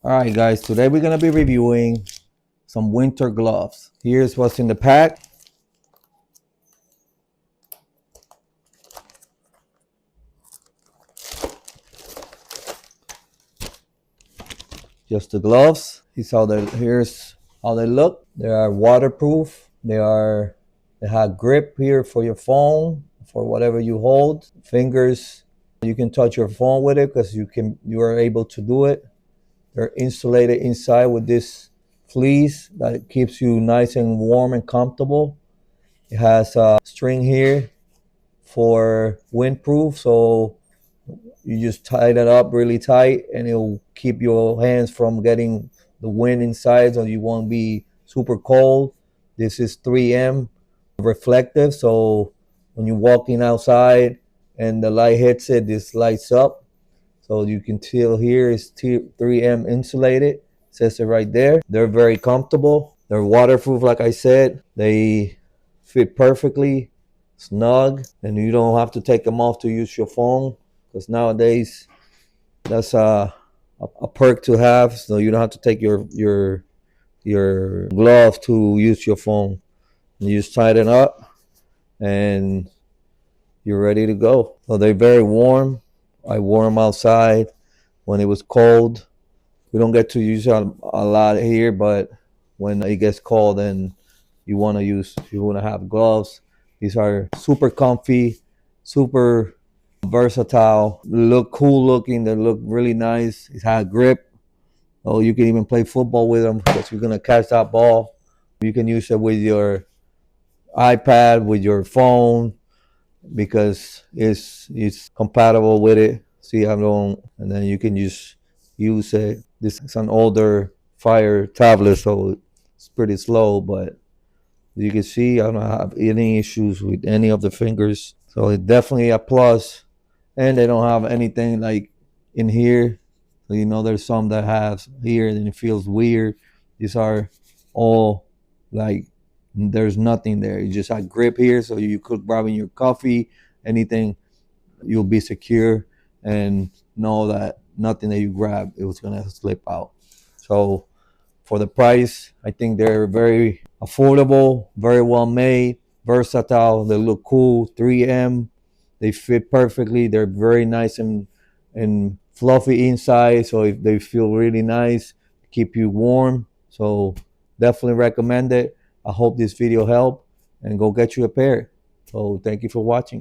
All right, guys, today we're going to be reviewing some winter gloves. Here's what's in the pack. Just the gloves. Here's how they look. They are waterproof. They have grip here for your phone, for whatever you hold. Fingers, you can touch your phone with it because you are able to do it. They're insulated inside with this fleece that keeps you nice and warm and comfortable. It has a string here for windproof, so you just tie it up really tight and it'll keep your hands from getting the wind inside, so you won't be super cold. This is 3M reflective, so when you're walking outside and the light hits it, this lights up. So you can tell here is 3M insulated. It says it right there. They're very comfortable. They're waterproof, like I said. They fit perfectly, snug, and you don't have to take them off to use your phone, because nowadays that's a perk to have. So you don't have to take your glove to use your phone. You just tie it up and you're ready to go. So they're very warm. I wore them outside when it was cold. We don't get to use them a lot here, but when it gets cold and you want to have gloves, these are super comfy, super versatile, look cool looking. They look really nice. It has grip. Oh, you can even play football with them because you're gonna catch that ball. You can use it with your iPad, with your phone, because it's compatible with it. See, I don't, and then you can just use it. This is an older Fire tablet, so it's pretty slow, but you can see I don't have any issues with any of the fingers. So it's definitely a plus. And they don't have anything like in here. So there's some that has here and it feels weird. These are all like there's nothing there. You just have grip here, so you could grab in your coffee, anything, you'll be secure and know that nothing that you grab it was gonna slip out. So for the price, I think they're very affordable, very well made, versatile. They look cool. 3M. They fit perfectly. They're very nice and fluffy inside, so if they feel really nice, keep you warm. So definitely recommend it. I hope this video helped, and go get you a pair. So thank you for watching.